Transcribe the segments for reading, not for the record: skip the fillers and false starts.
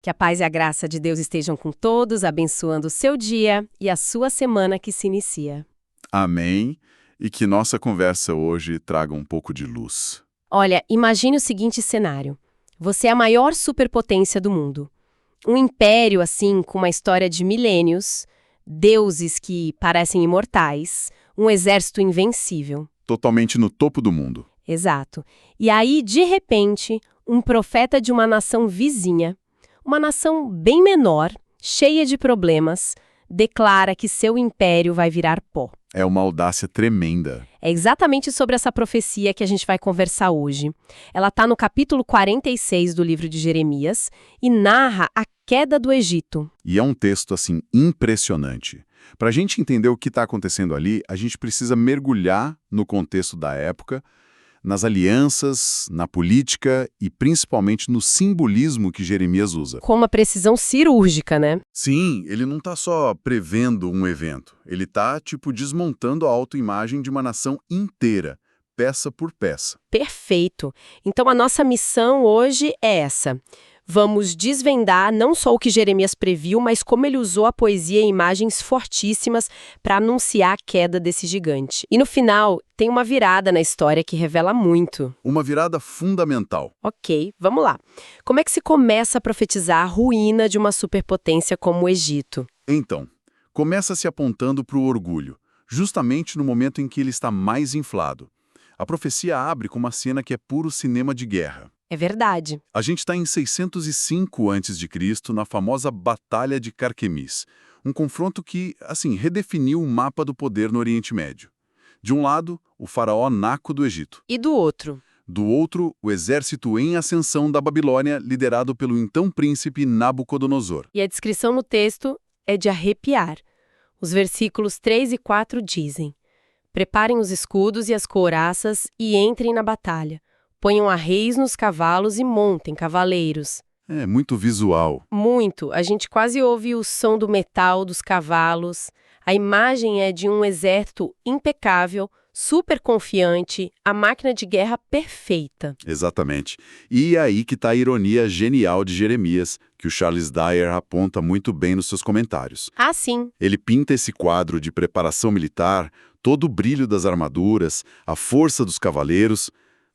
Que a paz e a graça de Deus estejam com todos, abençoando o seu dia e a sua semana que se inicia. Amém. E que nossa conversa hoje traga um pouco de luz. Olha, imagine o seguinte cenário. Você é a maior superpotência do mundo. Um império, assim, com uma história de milênios, deuses que parecem imortais, um exército invencível. Totalmente no topo do mundo. Exato. E aí, de repente, um profeta de uma nação vizinha, uma nação bem menor, cheia de problemas, declara que seu império vai virar pó. É uma audácia tremenda. É exatamente sobre essa profecia que a gente vai conversar hoje. Ela está no capítulo 46 do livro de Jeremias e narra a queda do Egito. E é um texto, assim, impressionante. Para a gente entender o que está acontecendo ali, a gente precisa mergulhar no contexto da época, nas alianças, na política e principalmente no simbolismo que Jeremias usa. Com uma precisão cirúrgica, né? Sim, ele não está só prevendo um evento, ele está, desmontando a autoimagem de uma nação inteira, peça por peça. Perfeito. Então a nossa missão hoje é essa. Vamos desvendar não só o que Jeremias previu, mas como ele usou a poesia e imagens fortíssimas para anunciar a queda desse gigante. E no final, tem uma virada na história que revela muito. Uma virada fundamental. Ok, vamos lá. Como é que se começa a profetizar a ruína de uma superpotência como o Egito? Então, começa se apontando para o orgulho, justamente no momento em que ele está mais inflado. A profecia abre com uma cena que é puro cinema de guerra. É verdade. A gente está em 605 a.C., na famosa Batalha de Carquemis, um confronto que, redefiniu o mapa do poder no Oriente Médio. De um lado, o faraó Naco do Egito. E do outro? Do outro, o exército em ascensão da Babilônia, liderado pelo então príncipe Nabucodonosor. E a descrição no texto é de arrepiar. Os versículos 3 e 4 dizem: Preparem os escudos e as couraças e entrem na batalha. Ponham arreis nos cavalos e montem cavaleiros. É muito visual. Muito. A gente quase ouve o som do metal dos cavalos. A imagem é de um exército impecável, super confiante, a máquina de guerra perfeita. Exatamente. E é aí que está a ironia genial de Jeremias, que o Charles Dyer aponta muito bem nos seus comentários. Ah, sim. Ele pinta esse quadro de preparação militar, todo o brilho das armaduras, a força dos cavaleiros,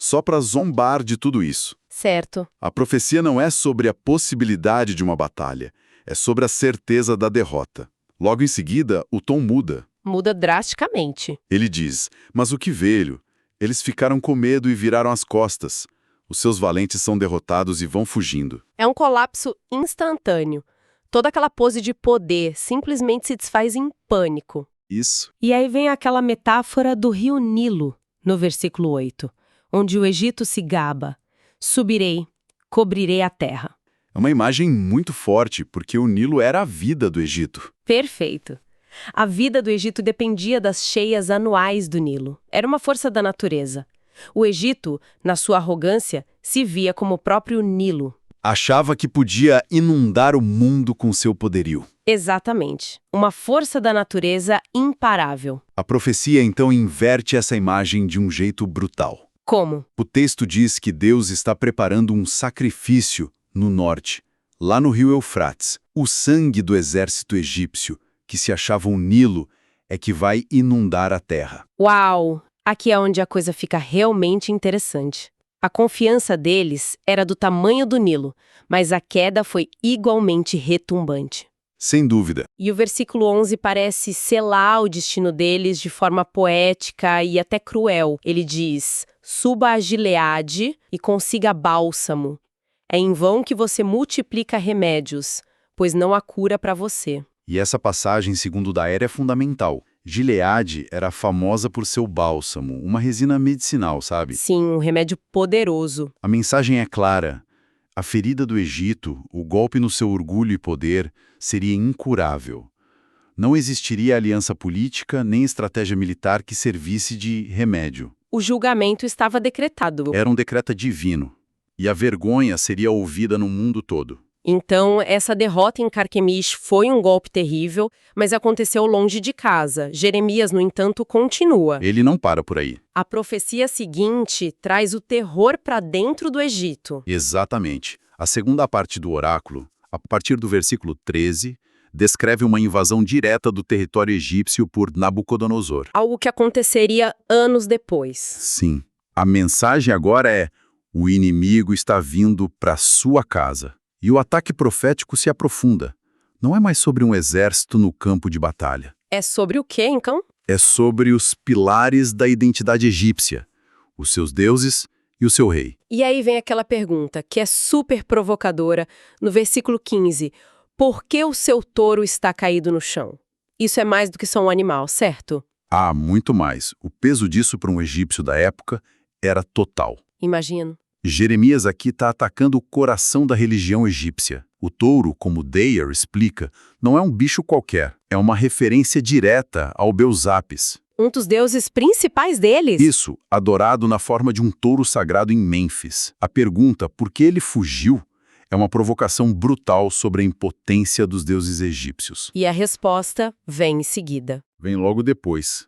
só para zombar de tudo isso. Certo. A profecia não é sobre a possibilidade de uma batalha, é sobre a certeza da derrota. Logo em seguida, o tom muda. Muda drasticamente. Ele diz, mas o que velho? Eles ficaram com medo e viraram as costas. Os seus valentes são derrotados e vão fugindo. É um colapso instantâneo. Toda aquela pose de poder simplesmente se desfaz em pânico. Isso. E aí vem aquela metáfora do rio Nilo, no versículo 8, onde o Egito se gaba. Subirei, cobrirei a terra. É uma imagem muito forte, porque o Nilo era a vida do Egito. Perfeito. A vida do Egito dependia das cheias anuais do Nilo. Era uma força da natureza. O Egito, na sua arrogância, se via como o próprio Nilo. Achava que podia inundar o mundo com seu poderio. Exatamente. Uma força da natureza imparável. A profecia então inverte essa imagem de um jeito brutal. Como? O texto diz que Deus está preparando um sacrifício no norte, lá no rio Eufrates. O sangue do exército egípcio, que se achava um Nilo, é que vai inundar a terra. Uau! Aqui é onde a coisa fica realmente interessante. A confiança deles era do tamanho do Nilo, mas a queda foi igualmente retumbante. Sem dúvida. E o versículo 11 parece selar o destino deles de forma poética e até cruel. Ele diz: suba a Gileade e consiga bálsamo. É em vão que você multiplica remédios, pois não há cura para você. E essa passagem, segundo Dyer, é fundamental. Gileade era famosa por seu bálsamo, uma resina medicinal, sabe? Sim, um remédio poderoso. A mensagem é clara. A ferida do Egito, o golpe no seu orgulho e poder, seria incurável. Não existiria aliança política nem estratégia militar que servisse de remédio. O julgamento estava decretado. Era um decreto divino. E a vergonha seria ouvida no mundo todo. Então, essa derrota em Carquemis foi um golpe terrível, mas aconteceu longe de casa. Jeremias, no entanto, continua. Ele não para por aí. A profecia seguinte traz o terror para dentro do Egito. Exatamente. A segunda parte do oráculo, A partir do versículo 13, descreve uma invasão direta do território egípcio por Nabucodonosor. Algo que aconteceria anos depois. Sim, a mensagem agora é: o inimigo está vindo para sua casa. E o ataque profético se aprofunda. Não é mais sobre um exército no campo de batalha. É sobre o quê, então? É sobre os pilares da identidade egípcia, os seus deuses e o seu rei. E aí vem aquela pergunta, que é super provocadora, no versículo 15. Por que o seu touro está caído no chão? Isso é mais do que só um animal, certo? Ah, muito mais. O peso disso para um egípcio da época era total. Imagino. Jeremias aqui está atacando o coração da religião egípcia. O touro, como Dyer explica, não é um bicho qualquer, é uma referência direta ao Beus-Apis. Um dos deuses principais deles? Isso, adorado na forma de um touro sagrado em Mênfis. A pergunta, por que ele fugiu, é uma provocação brutal sobre a impotência dos deuses egípcios. E a resposta vem em seguida. Vem logo depois.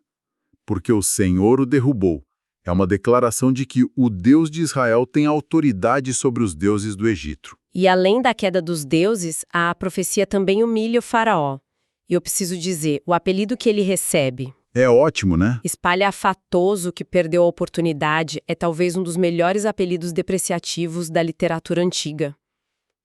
Porque o Senhor o derrubou. É uma declaração de que o Deus de Israel tem autoridade sobre os deuses do Egito. E além da queda dos deuses, a profecia também humilha o faraó. E eu preciso dizer, o apelido que ele recebe, É ótimo, né? espalhafatoso que perdeu a oportunidade, é talvez um dos melhores apelidos depreciativos da literatura antiga.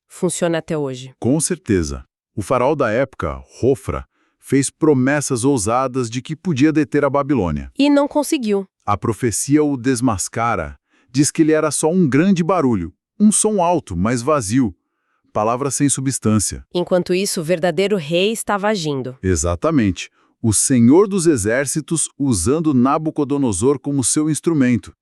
Funciona até hoje. Com certeza. O faraó da época, Hofra, fez promessas ousadas de que podia deter a Babilônia. E não conseguiu. A profecia o desmascara, diz que ele era só um grande barulho, um som alto, mas vazio, palavras sem substância. Enquanto isso, o verdadeiro rei estava agindo. Exatamente. O Senhor dos Exércitos usando Nabucodonosor como seu instrumento,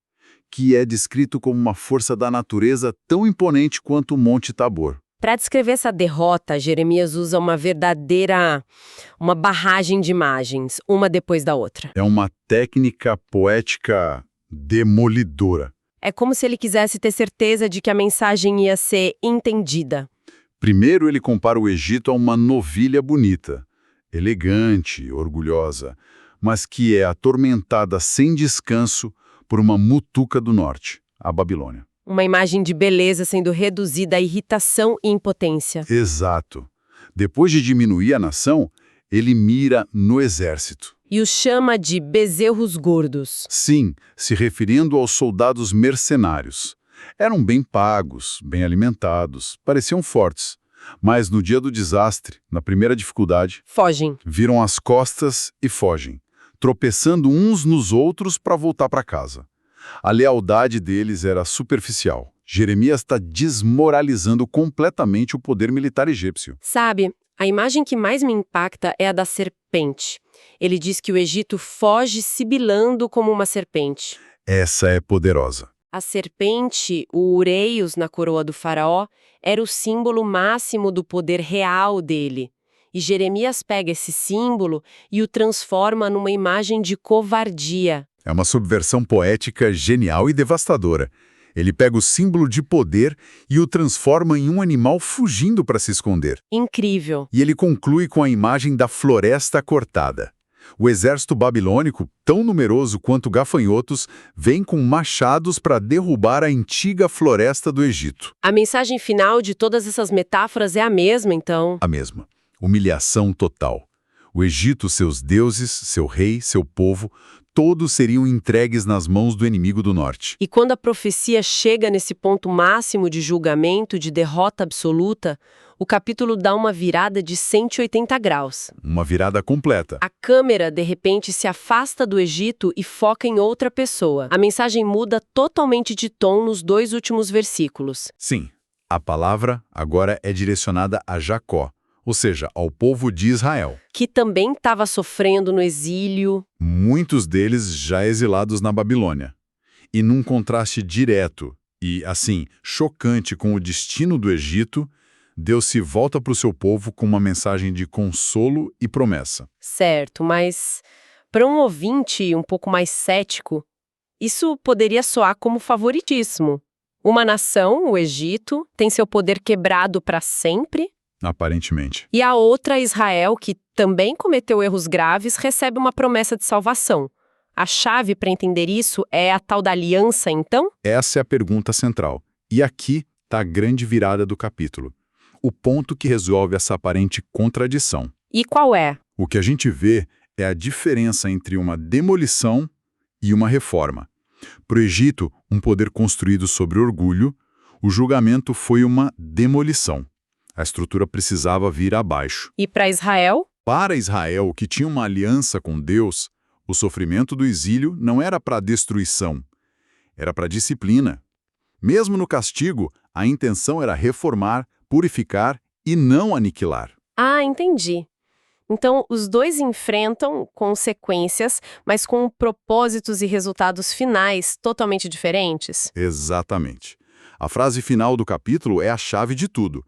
que é descrito como uma força da natureza tão imponente quanto o Monte Tabor. Para descrever essa derrota, Jeremias usa uma barragem de imagens, uma depois da outra. É uma técnica poética demolidora. É como se ele quisesse ter certeza de que a mensagem ia ser entendida. Primeiro, ele compara o Egito a uma novilha bonita, elegante, orgulhosa, mas que é atormentada sem descanso por uma mutuca do norte, a Babilônia. Uma imagem de beleza sendo reduzida a irritação e impotência. Exato. Depois de diminuir a nação, ele mira no exército. E os chama de bezerros gordos. Sim, se referindo aos soldados mercenários. Eram bem pagos, bem alimentados, pareciam fortes. Mas no dia do desastre, na primeira dificuldade, Fogem. viram as costas e fogem, tropeçando uns nos outros para voltar para casa. A lealdade deles era superficial. Jeremias está desmoralizando completamente o poder militar egípcio. Sabe, a imagem que mais me impacta é a da serpente. Ele diz que o Egito foge sibilando como uma serpente. Essa é poderosa. A serpente, o ureios na coroa do faraó, era o símbolo máximo do poder real dele. E Jeremias pega esse símbolo e o transforma numa imagem de covardia. É uma subversão poética genial e devastadora. Ele pega o símbolo de poder e o transforma em um animal fugindo para se esconder. Incrível. E ele conclui com a imagem da floresta cortada. O exército babilônico, tão numeroso quanto gafanhotos, vem com machados para derrubar a antiga floresta do Egito. A mensagem final de todas essas metáforas é a mesma, então. A mesma. Humilhação total. O Egito, seus deuses, seu rei, seu povo, todos seriam entregues nas mãos do inimigo do norte. E quando a profecia chega nesse ponto máximo de julgamento, de derrota absoluta, o capítulo dá uma virada de 180 graus. Uma virada completa. A câmera, de repente, se afasta do Egito e foca em outra pessoa. A mensagem muda totalmente de tom nos 2 últimos versículos. Sim, a palavra agora é direcionada a Jacó, ou seja, ao povo de Israel. Que também estava sofrendo no exílio. Muitos deles já exilados na Babilônia. E num contraste direto e, assim, chocante com o destino do Egito, Deus se volta para o seu povo com uma mensagem de consolo e promessa. Certo, mas para um ouvinte um pouco mais cético, isso poderia soar como favoritismo. Uma nação, o Egito, tem seu poder quebrado para sempre. Aparentemente. E a outra, Israel, que também cometeu erros graves, recebe uma promessa de salvação. A chave para entender isso é a tal da aliança, então? Essa é a pergunta central. E aqui está a grande virada do capítulo. o ponto que resolve essa aparente contradição. E qual é? O que a gente vê é a diferença entre uma demolição e uma reforma. Para o Egito, um poder construído sobre orgulho, o julgamento foi uma demolição. A estrutura precisava vir abaixo. E para Israel? Para Israel, que tinha uma aliança com Deus, o sofrimento do exílio não era para destruição, era para disciplina. Mesmo no castigo, a intenção era reformar, purificar e não aniquilar. Ah, entendi. Então, os dois enfrentam consequências, mas com propósitos e resultados finais totalmente diferentes? Exatamente. A frase final do capítulo é a chave de tudo.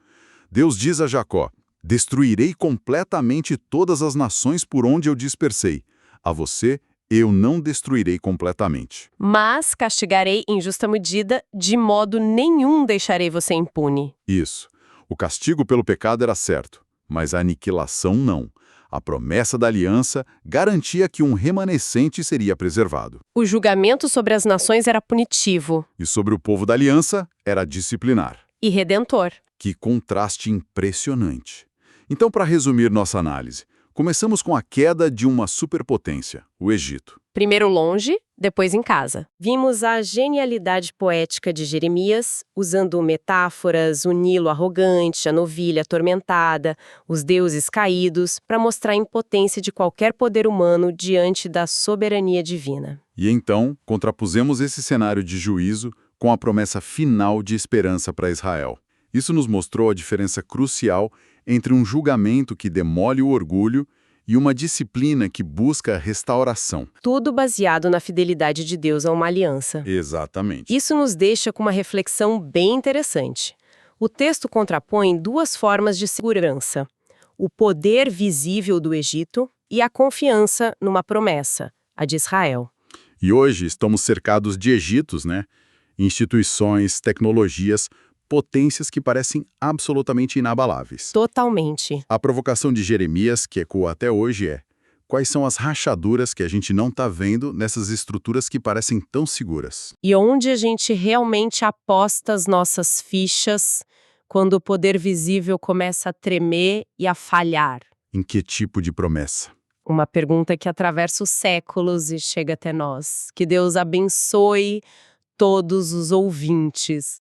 Deus diz a Jacó: destruirei completamente todas as nações por onde eu dispersei. A você, eu não destruirei completamente. Mas castigarei em justa medida, de modo nenhum deixarei você impune. Isso. O castigo pelo pecado era certo, mas a aniquilação não. A promessa da aliança garantia que um remanescente seria preservado. O julgamento sobre as nações era punitivo E sobre o povo da aliança, era disciplinar. e redentor. Que contraste impressionante. Então, para resumir nossa análise, começamos com a queda de uma superpotência, o Egito. Primeiro longe, depois em casa. Vimos a genialidade poética de Jeremias, usando metáforas, o Nilo arrogante, a novilha atormentada, os deuses caídos, para mostrar a impotência de qualquer poder humano diante da soberania divina. E então, contrapusemos esse cenário de juízo com a promessa final de esperança para Israel. Isso nos mostrou a diferença crucial entre um julgamento que demole o orgulho e uma disciplina que busca a restauração. Tudo baseado na fidelidade de Deus a uma aliança. Exatamente. Isso nos deixa com uma reflexão bem interessante. O texto contrapõe duas formas de segurança: o poder visível do Egito e a confiança numa promessa, a de Israel. E hoje estamos cercados de Egitos, né? Instituições, tecnologias, potências que parecem absolutamente inabaláveis. Totalmente. A provocação de Jeremias, que ecoa até hoje, é: quais são as rachaduras que a gente não está vendo nessas estruturas que parecem tão seguras? E onde a gente realmente aposta as nossas fichas quando o poder visível começa a tremer e a falhar? Em que tipo de promessa? Uma pergunta que atravessa os séculos e chega até nós. Que Deus abençoe todos os ouvintes.